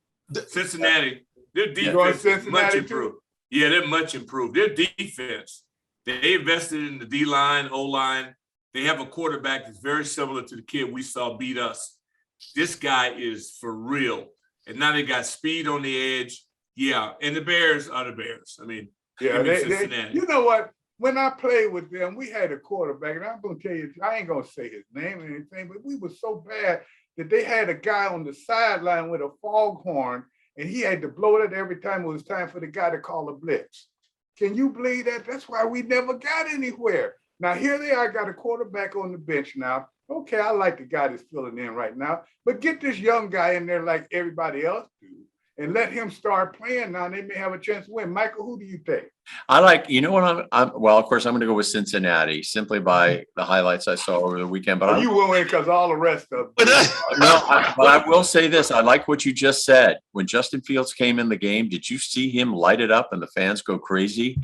Cincinnati, their defense is much improved. Yeah, they're much improved. Their defense, they invested in the D-line, O-line. They have a quarterback that's very similar to the kid we saw beat us. This guy is for real. And now they got speed on the edge. Yeah, and the Bears are the Bears. Cincinnati. You know what? When I played with them, we had a quarterback, and I'm going to tell you, I ain't going to say his name or anything, but we were so bad that they had a guy on the sideline with a foghorn, and he had to blow it every time it was time for the guy to call a blitz. Can you believe that? That's why we never got anywhere. Now, here they are, got a quarterback on the bench now. Okay, I like the guy that's filling in right now, but get this young guy in there like everybody else do and let him start playing now. They may have a chance to win. Michael, who do you take? I like, you know what, well, of course, I'm going to go with Cincinnati simply by the highlights I saw over the weekend. But You will win because all the rest of but I will say this. I like what you just said. When Justin Fields came in the game, did you see him light it up and the fans go crazy?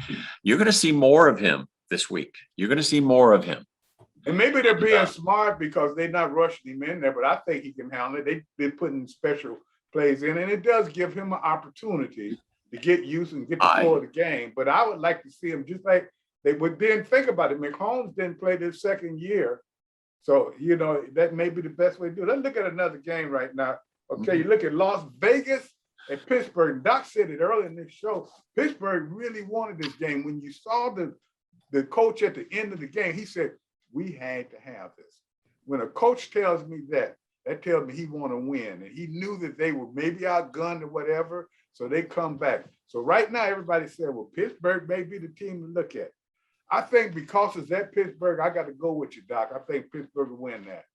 You're going to see more of him this week. You're going to see more of him. And maybe they're being smart because they're not rushing him in there, but I think he can handle it. They've been putting special plays in, and it does give him an opportunity to get used and get the flow of the game. But I would like to see him just like they would. Then think about it. McCombs didn't play this second year. So, you know, that may be the best way to do it. Let's look at another game right now. Okay, you look at Las Vegas and Pittsburgh. Doc said it earlier in this show. Pittsburgh really wanted this game. When you saw the coach at the end of the game, he said, we had to have this. When a coach tells me that tells me he want to win. And he knew that they were maybe outgunned or whatever, so they come back. So right now, everybody said, well, Pittsburgh may be the team to look at. I think because it's at Pittsburgh, I got to go with you, Doc. I think Pittsburgh will win that.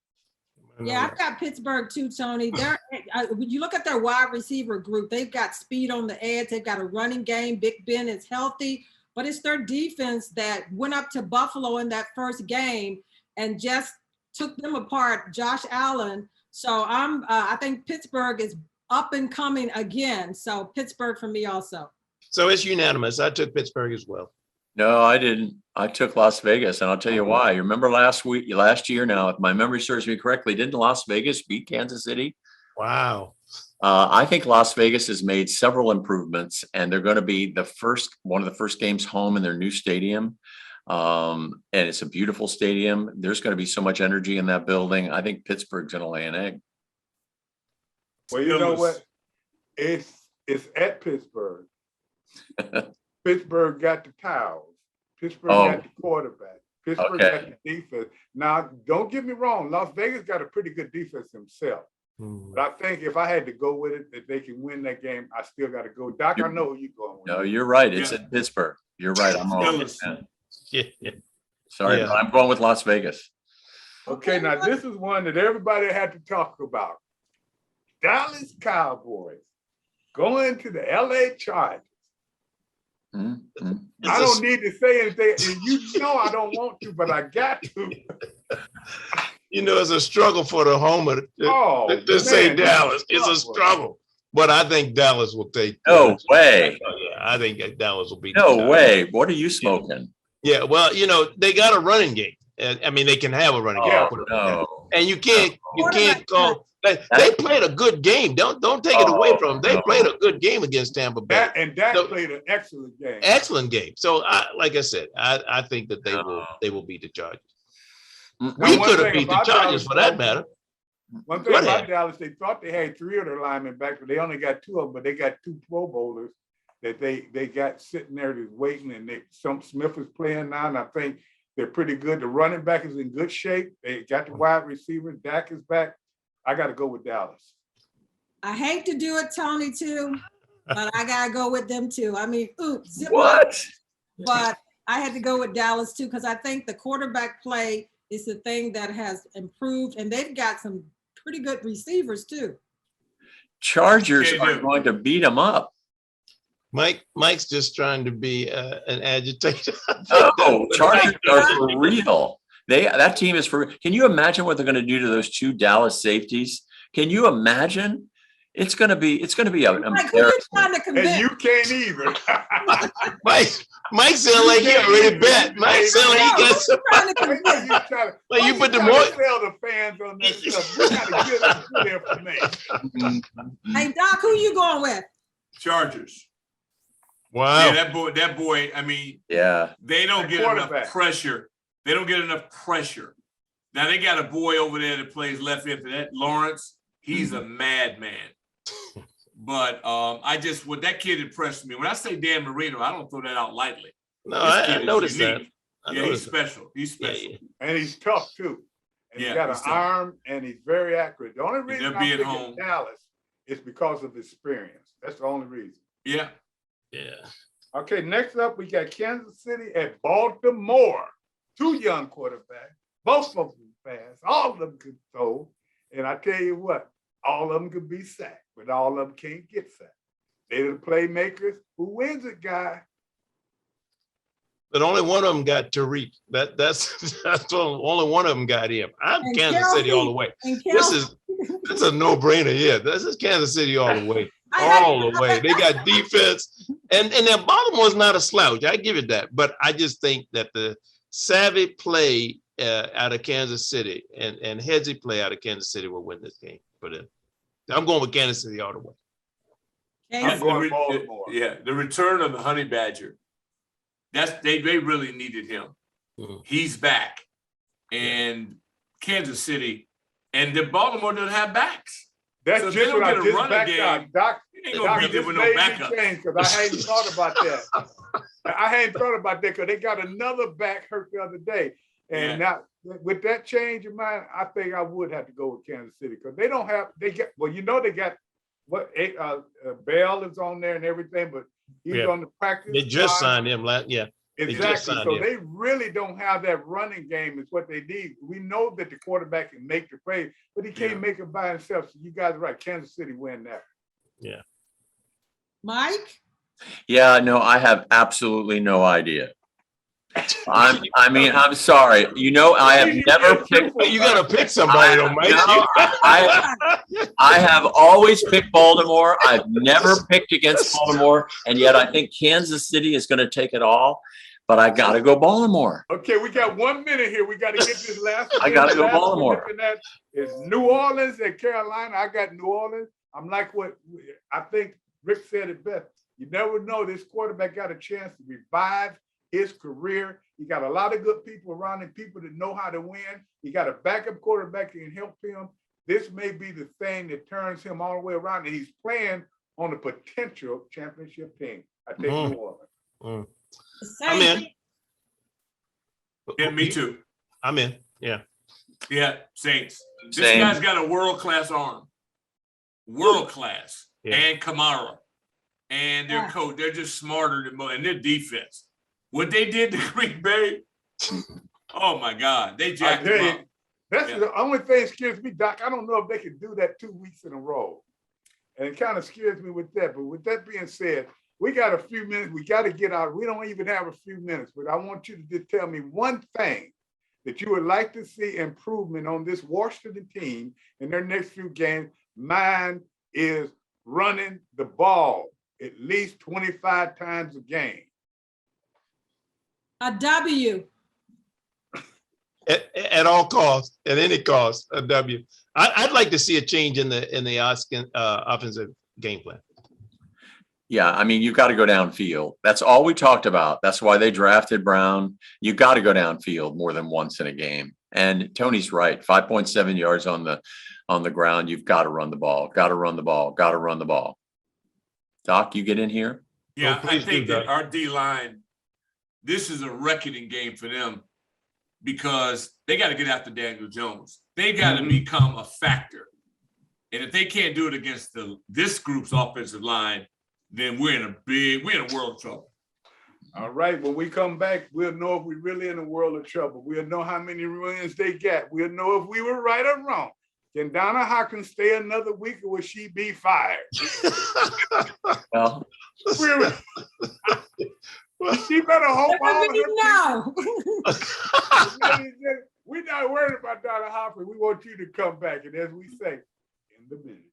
Yeah, I've got Pittsburgh too, Tony. When you look at their wide receiver group, they've got speed on the edge. They've got a running game. Big Ben is healthy, but it's their defense that went up to Buffalo in that first game and just took them apart. Josh Allen. So I think Pittsburgh is up and coming again. So Pittsburgh for me also. So it's unanimous. I took Pittsburgh as well. No, I didn't. I took Las Vegas, and I'll tell you why. You remember last year now, if my memory serves me correctly, didn't Las Vegas beat Kansas City? Wow. I think Las Vegas has made several improvements, and they're going to be one of the first games home in their new stadium. And it's a beautiful stadium. There's going to be so much energy in that building. I think Pittsburgh's going to lay an egg. Well, you know what? It's at Pittsburgh. Pittsburgh got the towels. Pittsburgh got the quarterback. Pittsburgh got the defense. Now, don't get me wrong. Las Vegas got a pretty good defense himself. But I think if I had to go with it, if they can win that game, I still got to go. Doc, I know who you're going with. No, you're right. It's at Pittsburgh. You're right. I'm wrong. Sorry, but I'm going with Las Vegas. Okay, now this is one that everybody had to talk about. Dallas Cowboys going to the LA Chargers. Mm-hmm. I don't need to say anything. And you know I don't want to, but I got to. You know, it's a struggle for the homer to say Dallas. It's a struggle. But I think Dallas will take. No way. Yeah, I think Dallas will be. No way. What are you smoking? Yeah, well, you know, they got a running game. I mean, they can have a running game. No. And you can't call. They played a good game. Don't take it away from them. They played a good game against Tampa Bay. Dak played an excellent game. Excellent game. So, like I said, I think that they will beat the Chargers. We could have beat the Chargers for that matter. One thing about Dallas, they thought they had 3 of their linemen back, but they only got 2 of them. But they got 2 Pro Bowlers that they got sitting there just waiting. And Smith is playing now, and I think they're pretty good. The running back is in good shape. They got the wide receivers. Dak is back. I got to go with Dallas. I hate to do it, Tony, too, but I got to go with them, too. I mean, What? But I had to go with Dallas, too, because I think the quarterback play is the thing that has improved, and they've got some pretty good receivers, too. Chargers are going to beat them up. Mike's just trying to be an agitator. No, Chargers are for real. That team is for. Can you imagine what they're going to do to those 2 Dallas safeties? Can you imagine? It's going to be a. Like, who you trying to convince? And you can't either. Mike sound like he already bet. Mike sound like he got some. Well, you put the more. Tell the fans on this stuff. We got to get good information. Hey, Doc, who you going with? Chargers. Wow. Yeah, that boy. I mean, they don't get enough pressure. They don't get enough pressure. Now they got a boy over there that plays left end for that Lawrence. He's a madman. But that kid impressed me. When I say Dan Marino, I don't throw that out lightly. No, I noticed that. He's special. He's special. And he's tough too. And he's got an arm and he's very accurate. The only reason I'm picking Dallas is because of experience. That's the only reason. Yeah. Okay, next up we got Kansas City at Baltimore. 2 young quarterbacks, both of them fast, all of them could throw. And I tell you what, all of them could be sacked, but all of them can't get sacked. They're the playmakers. Who wins it, guy? But only one of them got Tariq. That's only one of them got him. I'm And Kansas City all the way. This is a no-brainer. Yeah, this is Kansas City all the way. All the way. They got defense. And then Baltimore's not a slouch. I give it that. But I just think that the savvy play out of Kansas City and headsy play out of Kansas City will win this game. But I'm going with Kansas City all the way. I'm going Baltimore. Yeah, the return of the Honey Badger. They really needed him. Mhm. He's back, and Kansas City, and the Baltimore doesn't have backs. That's So if just they don't what I get a just running backed game, out. Doc, They ain't gonna beat them with no backup. because I hadn't thought about that. I hadn't thought about that because they got another back hurt the other day. And now with that change in mind, I think I would have to go with Kansas City because they got Bell is on there and everything, but he's on the practice. They just squad. signed him last. Yeah. Exactly. So they really don't have that running game is what they need. We know that the quarterback can make the play, but he can't make it by himself. So you guys are right. Kansas City win that. Yeah. Mike? Yeah, no, I have absolutely no idea. I'm sorry. I have never picked. You gotta pick somebody, though, Mike. I have always picked Baltimore. I've never picked against Baltimore, and yet I think Kansas City is going to take it all. But I got to go Baltimore. Okay, we got 1 minute here. We got to get this last one. I got to go Baltimore. It's New Orleans and Carolina. I got New Orleans. I'm like what I think Rick said it best. You never know. This quarterback got a chance to revive his career. He got a lot of good people around him, people that know how to win. He got a backup quarterback that can help him. This may be the thing that turns him all the way around, and he's playing on a potential championship team. I take New Orleans. I'm in. Yeah, me too. I'm in. Yeah. Yeah, Saints. This Same. guy's got a world-class arm. World-class. Yeah. And Kamara. And their coach, they're just smarter than most. And their defense. What they did to Green Bay, oh my God. They jacked them up. That's the only thing that scares me, Doc. I don't know if they can do that 2 weeks in a row. And it kind of scares me with that. But with that being said, we got a few minutes. We got to get out. We don't even have a few minutes, but I want you to just tell me one thing that you would like to see improvement on this Washington team in their next few games. Mine is running the ball at least 25 times a game. A W. At all costs, at any cost, a W. I'd like to see a change in the offensive game plan. Yeah, I mean, you've got to go downfield. That's all we talked about. That's why they drafted Brown. You got to go downfield more than once in a game. And Tony's right. 5.7 yards on the ground. You've got to run the ball. Got to run the ball. Got to run the ball. Doc, you get in here? Yeah, Oh, I please think do, that Doc. our D-line, this is a reckoning game for them because they got to get after Daniel Jones. They got to become a factor. And if they can't do it against this group's offensive line, then we're in a world of trouble. All right, when we come back, we'll know if we're really in a world of trouble. We'll know how many wins they got. We'll know if we were right or wrong. Can Donna Hawkins stay another week or will she be fired? Well, She better hope all of her No. We're not worried about Donna Hopkins. We want you to come back. And as we say, in the minutes.